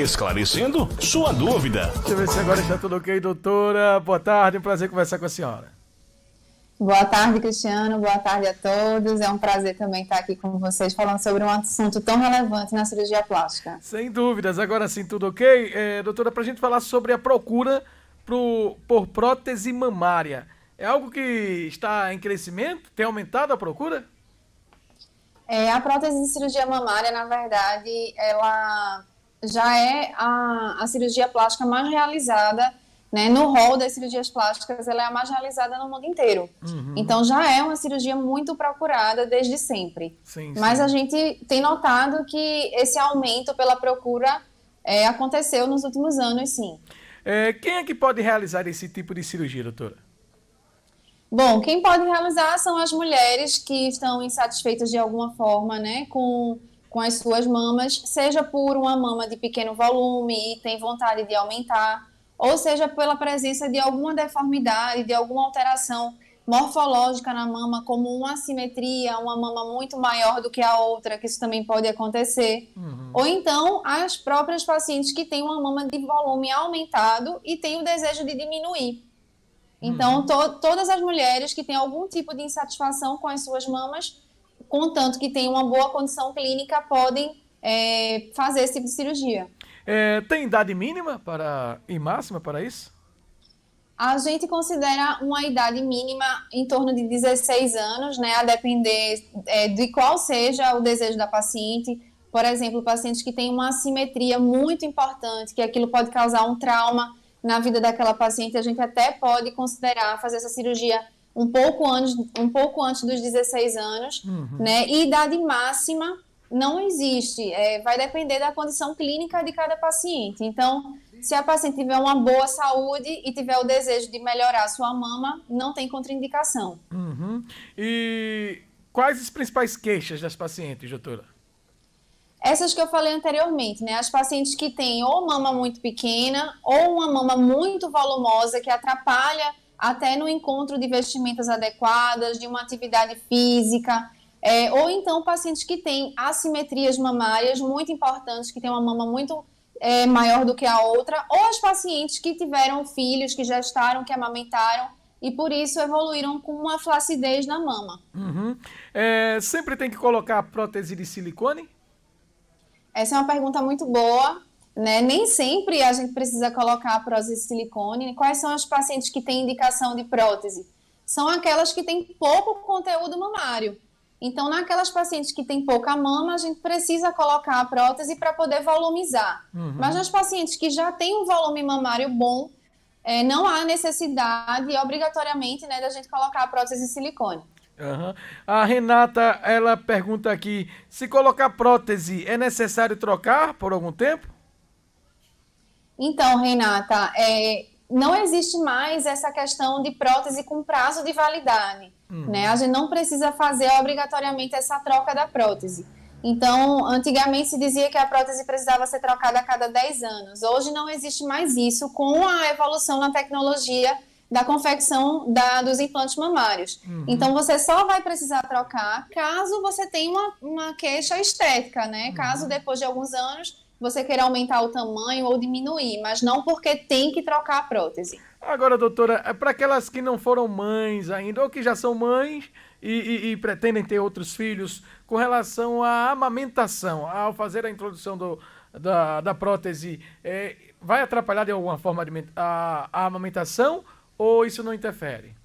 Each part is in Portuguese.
esclarecendo sua dúvida. Deixa eu ver se agora está tudo ok, doutora. Boa tarde, um prazer conversar com a senhora. Boa tarde, Cristiano. Boa tarde a todos. É um prazer também estar aqui com vocês falando sobre um assunto tão relevante na cirurgia plástica. Sem dúvidas. Agora sim, tudo ok? Doutora, para a gente falar sobre a procura por prótese mamária. É algo que está em crescimento? Tem aumentado a procura? A prótese de cirurgia mamária, na verdade, ela já é a cirurgia plástica mais realizada, né, no rol das cirurgias plásticas, ela é a mais realizada no mundo inteiro. Então, já é uma cirurgia muito procurada desde sempre. Sim. Mas a gente tem notado que esse aumento pela procura aconteceu nos últimos anos, sim. Quem é que pode realizar esse tipo de cirurgia, doutora? Bom, quem pode realizar são as mulheres que estão insatisfeitas de alguma forma, né, com as suas mamas, seja por uma mama de pequeno volume e tem vontade de aumentar, ou seja pela presença de alguma deformidade, de alguma alteração morfológica na mama, como uma assimetria, uma mama muito maior do que a outra, que isso também pode acontecer. Ou então, as próprias pacientes que têm uma mama de volume aumentado e têm o desejo de diminuir. Então, todas as mulheres que têm algum tipo de insatisfação com as suas mamas, contanto que tenham uma boa condição clínica, podem fazer esse tipo de cirurgia. Tem idade mínima e máxima para isso? A gente considera uma idade mínima em torno de 16 anos, né, a depender de qual seja o desejo da paciente. Por exemplo, pacientes que têm uma assimetria muito importante, que aquilo pode causar um trauma na vida daquela paciente, a gente até pode considerar fazer essa cirurgia um pouco antes dos 16 anos, né? E idade máxima não existe, vai depender da condição clínica de cada paciente. Então, se a paciente tiver uma boa saúde e tiver o desejo de melhorar a sua mama, não tem contraindicação. E quais as principais queixas das pacientes, doutora? Essas que eu falei anteriormente, né? As pacientes que têm ou mama muito pequena ou uma mama muito volumosa que atrapalha até no encontro de vestimentas adequadas, de uma atividade física, ou então pacientes que têm assimetrias mamárias muito importantes, que têm uma mama muito maior do que a outra, ou as pacientes que tiveram filhos, que gestaram, que amamentaram e por isso evoluíram com uma flacidez na mama. Sempre tem que colocar a prótese de silicone? Essa é uma pergunta muito boa, né? Nem sempre a gente precisa colocar a prótese de silicone. Quais são as pacientes que têm indicação de prótese? São aquelas que têm pouco conteúdo mamário. Então, naquelas pacientes que têm pouca mama, a gente precisa colocar a prótese para poder volumizar. Mas nas pacientes que já têm um volume mamário bom, não há necessidade, obrigatoriamente, né, da gente colocar a prótese de silicone. A Renata, ela pergunta aqui, se colocar prótese, é necessário trocar por algum tempo? Então, Renata, não existe mais essa questão de prótese com prazo de validade, né? A gente não precisa fazer obrigatoriamente essa troca da prótese. Então, antigamente se dizia que a prótese precisava ser trocada a cada 10 anos. Hoje não existe mais isso com a evolução na tecnologia da confecção dos implantes mamários. Então, você só vai precisar trocar caso você tenha uma queixa estética, né? Caso depois de alguns anos você queira aumentar o tamanho ou diminuir, mas não porque tem que trocar a prótese. Agora, doutora, para aquelas que não foram mães ainda, ou que já são mães e pretendem ter outros filhos, com relação à amamentação, ao fazer a introdução da prótese, vai atrapalhar de alguma forma a amamentação? Ou isso não interfere?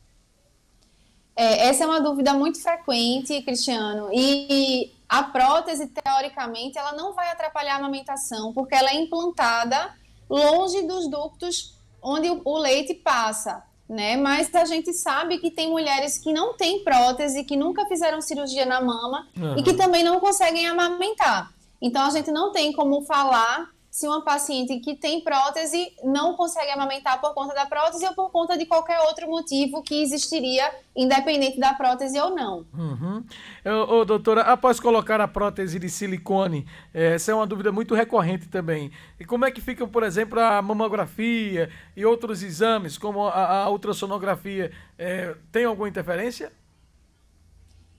Essa é uma dúvida muito frequente, Cristiano, e a prótese, teoricamente, ela não vai atrapalhar a amamentação, porque ela é implantada longe dos ductos onde o leite passa, né? Mas a gente sabe que tem mulheres que não têm prótese, que nunca fizeram cirurgia na mama e que também não conseguem amamentar. Então, a gente não tem como falar se uma paciente que tem prótese não consegue amamentar por conta da prótese ou por conta de qualquer outro motivo que existiria, independente da prótese ou não. Doutora, após colocar a prótese de silicone, essa é uma dúvida muito recorrente também. E como é que fica, por exemplo, a mamografia e outros exames, como a ultrassonografia? Tem alguma interferência?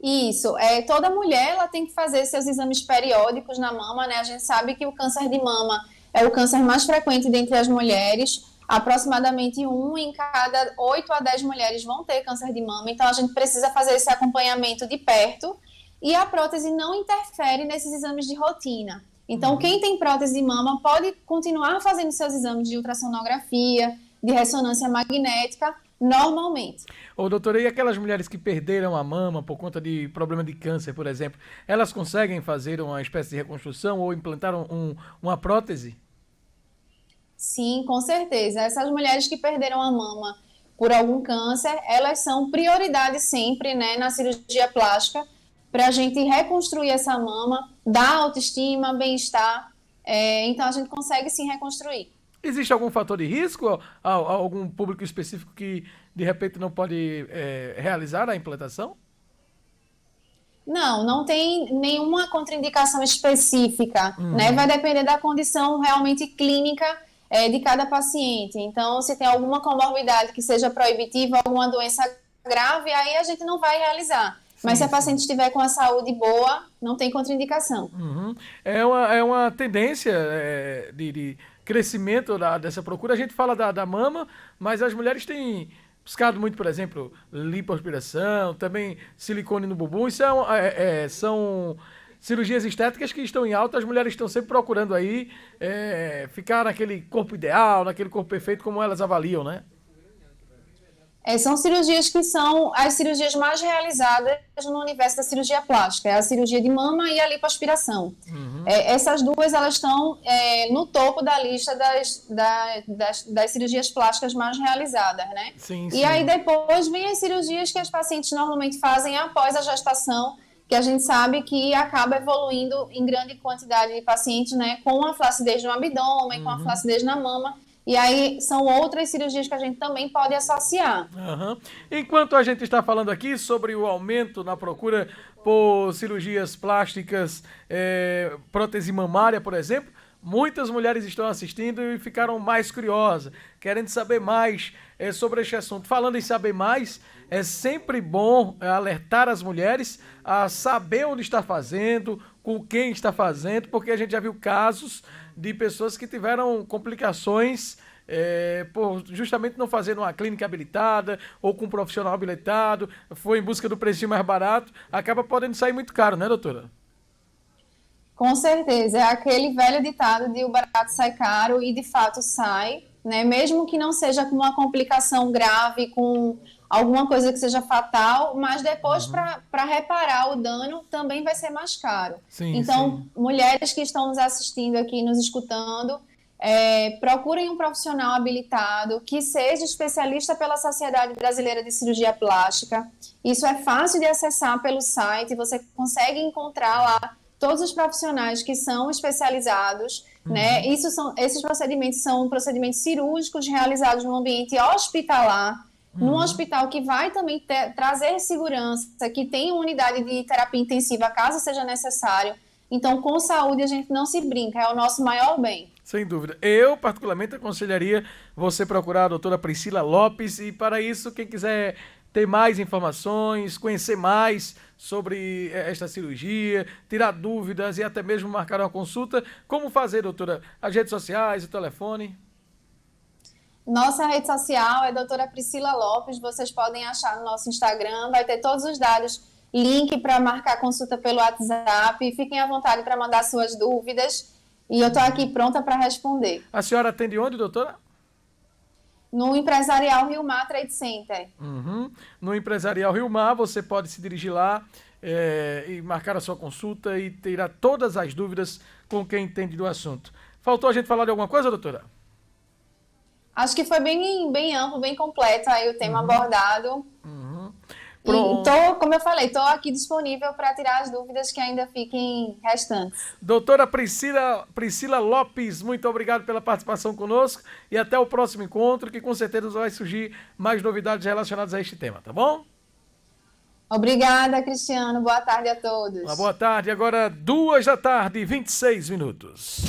Isso, toda mulher ela tem que fazer seus exames periódicos na mama, né? A gente sabe que o câncer de mama é o câncer mais frequente dentre as mulheres. Aproximadamente 1 em cada 8 a 10 mulheres vão ter câncer de mama, então a gente precisa fazer esse acompanhamento de perto e a prótese não interfere nesses exames de rotina. Então, quem tem prótese de mama pode continuar fazendo seus exames de ultrassonografia, de ressonância magnética, normalmente. Ô, doutora, e aquelas mulheres que perderam a mama por conta de problema de câncer, por exemplo, elas conseguem fazer uma espécie de reconstrução ou implantar uma prótese? Sim, com certeza. Essas mulheres que perderam a mama por algum câncer, elas são prioridade sempre, né, na cirurgia plástica, para a gente reconstruir essa mama, dar autoestima, bem-estar. Então, a gente consegue sim reconstruir. Existe algum fator de risco? Algum público específico que, de repente, não pode realizar a implantação? Não, não tem nenhuma contraindicação específica, né? Vai depender da condição realmente clínica de cada paciente. Então, se tem alguma comorbidade que seja proibitiva, alguma doença grave, aí a gente não vai realizar. Mas se a paciente estiver com a saúde boa, não tem contraindicação. Uhum. É uma tendência de crescimento dessa procura. A gente fala da mama, mas as mulheres têm buscado muito, por exemplo, lipoaspiração, também silicone no bumbum. Isso são cirurgias estéticas que estão em alta. As mulheres estão sempre procurando aí ficar naquele corpo ideal, naquele corpo perfeito, como elas avaliam, né? São cirurgias que são as cirurgias mais realizadas no universo da cirurgia plástica. É a cirurgia de mama e a lipoaspiração. Essas duas, elas estão no topo da lista das cirurgias plásticas mais realizadas, né? Sim, e sim. aí depois vem as cirurgias que as pacientes normalmente fazem após a gestação, que a gente sabe que acaba evoluindo em grande quantidade de pacientes, né? Com a flacidez no abdômen, com a flacidez na mama. E aí são outras cirurgias que a gente também pode associar. Uhum. Enquanto a gente está falando aqui sobre o aumento na procura por cirurgias plásticas, prótese mamária, por exemplo, muitas mulheres estão assistindo e ficaram mais curiosas, querendo saber mais sobre este assunto. Falando em saber mais, é sempre bom alertar as mulheres a saber onde está fazendo, com quem está fazendo, porque a gente já viu casos de pessoas que tiveram complicações por justamente não fazer numa clínica habilitada ou com um profissional habilitado, foi em busca do preço mais barato, acaba podendo sair muito caro, né, doutora? Com certeza, é aquele velho ditado de o barato sai caro e de fato sai, né? Mesmo que não seja com uma complicação grave, com alguma coisa que seja fatal, mas depois para reparar o dano também vai ser mais caro. Sim, então, sim. mulheres que estão nos assistindo aqui, nos escutando, procurem um profissional habilitado que seja especialista pela Sociedade Brasileira de Cirurgia Plástica. Isso é fácil de acessar pelo site, você consegue encontrar lá todos os profissionais que são especializados, né? Esses procedimentos são procedimentos cirúrgicos realizados no ambiente hospitalar, num hospital que vai também trazer segurança, que tem uma unidade de terapia intensiva, caso seja necessário. Então, com saúde, a gente não se brinca, é o nosso maior bem. Sem dúvida. Eu, particularmente, aconselharia você procurar a doutora Priscila Lopes, e para isso, quem quiser ter mais informações, conhecer mais sobre esta cirurgia, tirar dúvidas e até mesmo marcar uma consulta, como fazer, doutora? As redes sociais, o telefone? Nossa rede social é doutora Priscila Lopes, vocês podem achar no nosso Instagram, vai ter todos os dados, link para marcar consulta pelo WhatsApp, fiquem à vontade para mandar suas dúvidas e eu estou aqui pronta para responder. A senhora atende onde, doutora? No Empresarial Rio Mar Trade Center. No Empresarial Rio Mar, você pode se dirigir lá e marcar a sua consulta e tirar todas as dúvidas com quem entende do assunto. Faltou a gente falar de alguma coisa, doutora? Acho que foi bem amplo, bem completo aí o tema abordado. E como eu falei, estou aqui disponível para tirar as dúvidas que ainda fiquem restantes. Doutora Priscila Lopes, muito obrigado pela participação conosco e até o próximo encontro, que com certeza vai surgir mais novidades relacionadas a este tema, tá bom? Obrigada, Cristiano. Boa tarde a todos. Uma boa tarde. Agora 2 da tarde, 26 minutos.